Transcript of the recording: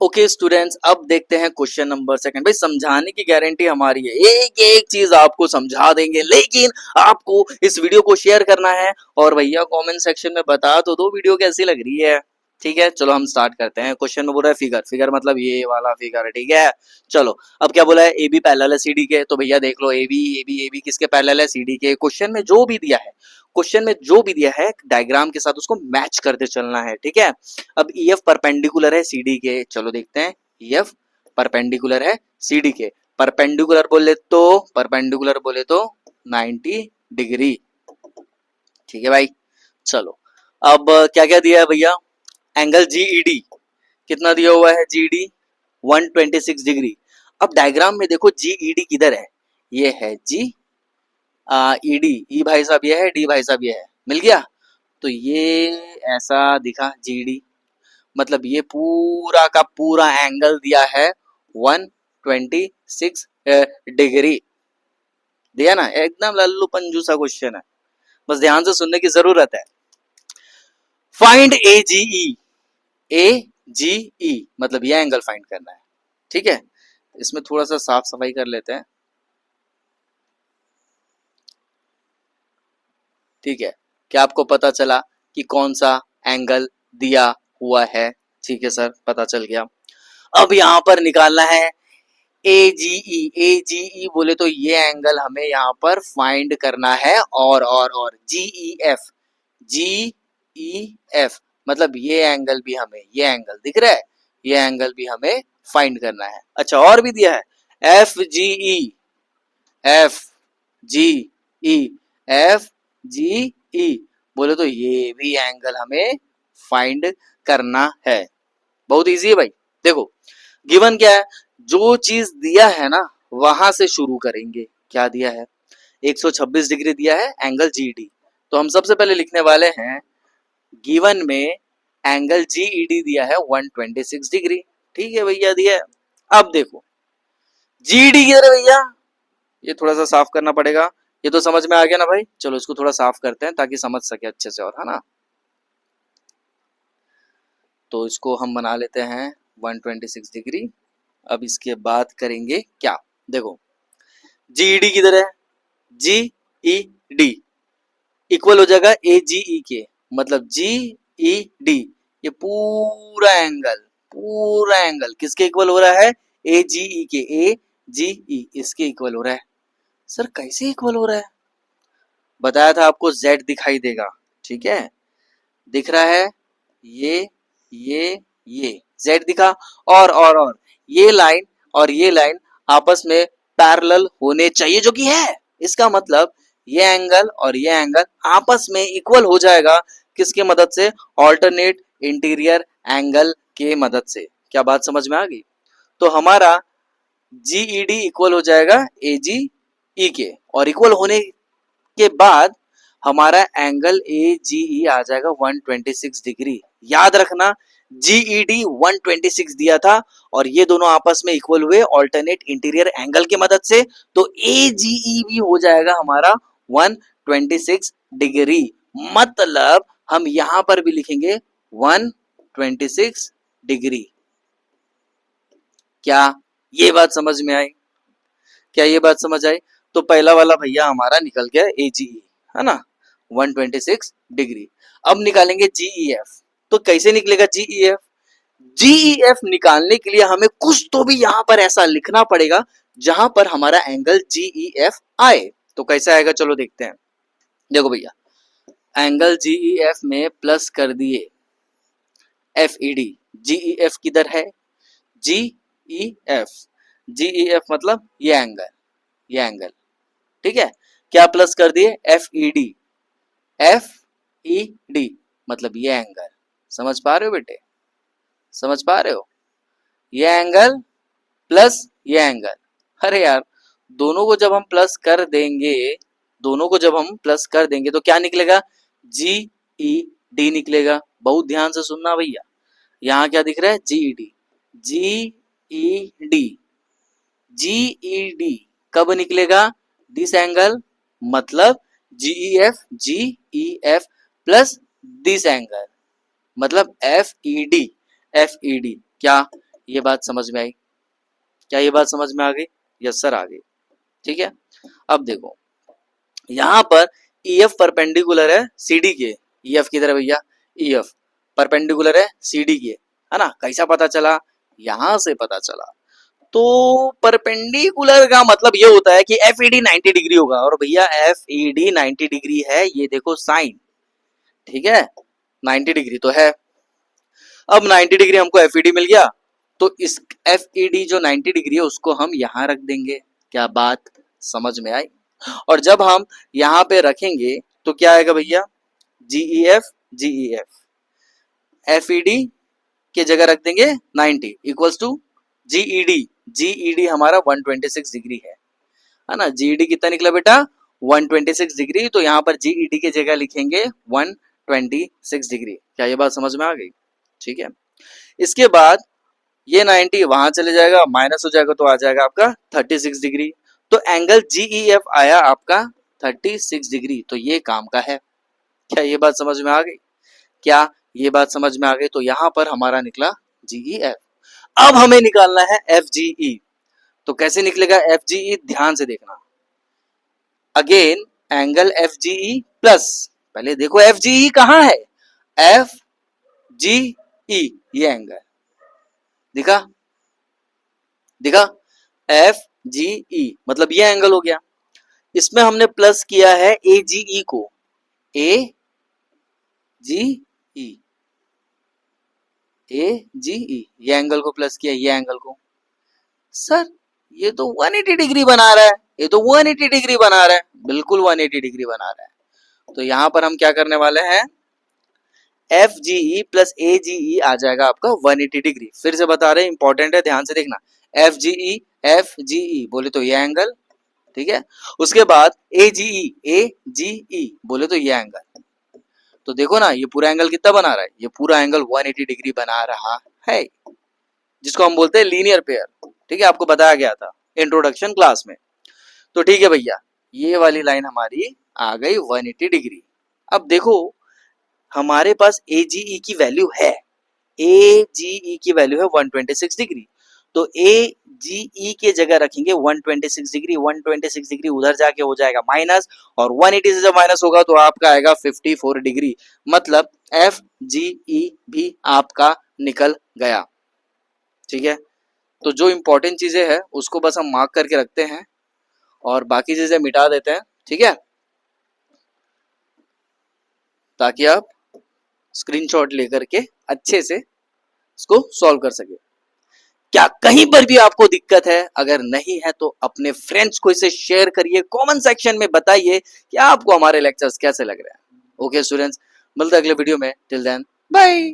Okay students, अब देखते हैं क्वेश्चन नंबर सेकंड। भाई समझाने की गारंटी हमारी है, एक एक चीज आपको समझा देंगे, लेकिन आपको इस वीडियो को शेयर करना है और भैया कमेंट सेक्शन में बता तो दो वीडियो कैसी लग रही है। ठीक है, चलो हम स्टार्ट करते हैं। क्वेश्चन में बोल रहा है फिगर, फिगर मतलब ये वाला फिगर। ठीक है, चलो अब क्या बोला है, ए बी पैरेलल है सी डी के। तो भैया देख लो, ए बी किसके पैरेलल है, सी डी के। क्वेश्चन में जो भी दिया है, क्वेश्चन में जो भी दिया है डायग्राम के साथ उसको मैच करते चलना है। ठीक है, अब ई एफ परपेंडिकुलर है सी डी के। चलो देखते हैं, ई एफ परपेंडिकुलर है सी डी के। परपेंडिकुलर बोले तो 90 डिग्री। ठीक है भाई, चलो अब क्या क्या दिया है भैया, एंगल जीईडी कितना दिया हुआ है, जीडी 126 डिग्री। अब डायग्राम में देखो जीईडी किधर है, ये है जी ईडी, ई भाई साहब ये है, डी भाई साहब ये है, मिल गया। तो ये ऐसा दिखा जीडी, मतलब ये पूरा का पूरा एंगल दिया है 126 डिग्री। दिया ना, एकदम लल्लू पंजू सा क्वेश्चन है, बस ध्यान से सुनने की जरूरत है। फाइंड ए जी ई मतलब ये एंगल फाइंड करना है। ठीक है, इसमें थोड़ा सा साफ सफाई कर लेते हैं। ठीक है, क्या आपको पता चला कि कौन सा एंगल दिया हुआ है? ठीक है सर, पता चल गया। अब यहां पर निकालना है ए जी ई बोले तो ये एंगल हमें यहाँ पर फाइंड करना है। और जी ई एफ मतलब ये एंगल भी हमें, ये एंगल दिख रहा है, ये एंगल भी हमें फाइंड करना है। अच्छा, और भी दिया है एफ जी ई, एफ जी ई, एफ जी ई बोले तो ये भी एंगल हमें फाइंड करना है। बहुत इजी है भाई। देखो गिवन क्या है, जो चीज दिया है ना वहां से शुरू करेंगे। क्या दिया है, 126 डिग्री दिया है एंगल जीडी। तो हम सबसे पहले लिखने वाले हैं, गिवन में एंगल जीईडी दिया है 126 डिग्री। ठीक है भैया, दिया है। अब देखो जीडी किधर है भैया, ये थोड़ा सा साफ करना पड़ेगा। ये तो समझ में आ गया ना भाई, चलो इसको थोड़ा साफ करते हैं ताकि समझ सके अच्छे से, और है ना। तो इसको हम बना लेते हैं 126 डिग्री। अब इसके बाद करेंगे क्या, देखो जीईडी किधर है, जी ई डी इक्वल हो जाएगा ए जी ई के, मतलब जी ई डी ये पूरा एंगल किसके इक्वल हो रहा है, ए जी ई के, ए जी ई इसके इक्वल हो रहा है। सर कैसे इक्वल हो रहा है, बताया था आपको, जेड दिखाई देगा। ठीक है, दिख रहा है, ये ये जेड दिखा, और ये लाइन और ये लाइन आपस में पैरेलल होने चाहिए, जो कि है। इसका मतलब ये एंगल और ये एंगल आपस में इक्वल हो जाएगा, किसके मदद से, ऑल्टरनेट इंटीरियर एंगल के मदद से। क्या बात समझ में आ गई? तो हमारा जीईडी इक्वल हो जाएगा एजीई के, और इक्वल होने के बाद हमारा एंगल ए जी ई आ जाएगा 126 डिग्री। याद रखना, जीईडी 126 दिया था और ये दोनों आपस में इक्वल हुए ऑल्टरनेट इंटीरियर एंगल की मदद से, तो ए जी ई भी हो जाएगा हमारा 126 डिग्री। मतलब हम यहां पर भी लिखेंगे 126 डिग्री। क्या ये बात समझ में आई? क्या ये बात समझ आई? तो पहला वाला भैया हमारा निकल गया एजीई, है ना, 126 डिग्री। अब निकालेंगे जीईएफ। तो कैसे निकलेगा जीईएफ? जीईएफ निकालने के लिए हमें कुछ तो भी यहां पर ऐसा लिखना पड़ेगा जहां पर हमारा एंगल जीईएफ आए। तो कैसा आएगा, चलो देखते हैं। देखो भैया, एंगल जीईएफ में प्लस कर दिए एफईडी। जीईएफ किधर है, जीईएफ, जीईएफ मतलब ये एंगल, ये एंगल। ठीक है, क्या प्लस कर दिए, एफईडी, एफईडी मतलब ये एंगल। समझ पा रहे हो बेटे, समझ पा रहे हो, ये एंगल प्लस ये एंगल। अरे यार, दोनों को जब हम प्लस कर देंगे, दोनों को जब हम प्लस कर देंगे तो क्या निकलेगा, जी ई डी निकलेगा। बहुत ध्यान से सुनना भैया, यहां क्या दिख रहा है, जीईडी, जीईडी, जीईडी कब निकलेगा, दिस एंगल, मतलब GEF, GEF plus this angle मतलब एफईडी, एफईडी क्या ये बात समझ में आई? क्या ये बात समझ में आ गई? यस सर, आ गई। ठीक है, अब देखो यहां पर EF परपेंडिकुलर है CD के। EF किधर है भैया? EF परपेंडिकुलर है CD के, है ना? कैसा पता चला? यहां से पता चला। तो परपेंडिकुलर का मतलब ये होता है कि FED 90 डिग्री होगा, और भैया FED 90 डिग्री है, ये देखो साइन। ठीक है, 90 डिग्री तो है। अब 90 डिग्री हमको FED मिल गया, तो इस FED जो 90 डिग्री है उसको हम यहां रख देंगे। क्या बात समझ में आई? और जब हम यहां पे रखेंगे तो क्या आएगा भैया? GEF GEF FED के जगह रख देंगे 90 इक्वल्स टू GED। GED हमारा 126 डिग्री है ना? GED कितना निकला बेटा? 126 डिग्री। तो यहां पर GED के जगह लिखेंगे 126 डिग्री। क्या ये बात समझ में आ गई? ठीक है, इसके बाद ये 90 वहां चले जाएगा, माइनस हो जाएगा, तो आ जाएगा आपका 36 डिग्री। तो एंगल GEF आया आपका 36 डिग्री। तो ये काम का है। क्या ये बात समझ में आ गई? क्या ये बात समझ में आ गई? तो यहां पर हमारा निकला GEF। अब हमें निकालना है FGE। तो कैसे निकलेगा FGE? ध्यान से देखना। अगेन एंगल FGE प्लस, पहले देखो FGE कहां है? FGE ये एंगल दिखा? दिखा? FGE मतलब ये एंगल हो गया। इसमें हमने प्लस किया है AGE को। AGE AGE ये एंगल को प्लस किया, ये एंगल को। सर ये तो 180 डिग्री बना रहा है, ये तो 180 डिग्री बना रहा है। बिल्कुल 180 डिग्री बना रहा है। तो यहां पर हम क्या करने वाले हैं? FGE प्लस AGE आ जाएगा आपका 180 डिग्री। फिर से बता रहे हैं, इंपॉर्टेंट है, ध्यान से देखना। FGE बोले तो ये एंगल, ठीक है। उसके बाद AGE बोले तो ये एंगल। तो देखो ना, ये पूरा एंगल कितना बना रहा है? ये पूरा एंगल 180 डिग्री बना रहा है, जिसको हम बोलते हैं लीनियर पेयर। ठीक है, आपको बताया गया था इंट्रोडक्शन क्लास में। तो ठीक है भैया, ये वाली लाइन हमारी आ गई 180 डिग्री। अब देखो हमारे पास AGE की वैल्यू है, AGE की वैल्यू है 126 डिग्री। तो AGE के जगह रखेंगे 126 डिग्री। 126 डिग्री उधर जाके हो जाएगा माइनस, और 180 से जब माइनस होगा तो आपका आएगा 54 डिग्री। मतलब FGE भी आपका निकल गया। ठीक है, तो जो इंपॉर्टेंट चीजें हैं उसको बस हम मार्क करके रखते हैं और बाकी चीजें मिटा देते हैं। ठीक है, ताकि आप स्क्रीनशॉट लेकर के अच्छे से इसको सॉल्व कर सके। क्या कहीं पर भी आपको दिक्कत है? अगर नहीं है तो अपने फ्रेंड्स को इसे शेयर करिए, कमेंट सेक्शन में बताइए कि आपको हमारे लेक्चर्स कैसे लग रहे हैं। ओके स्टूडेंट्स, मिलते हैं अगले वीडियो में। Till then bye.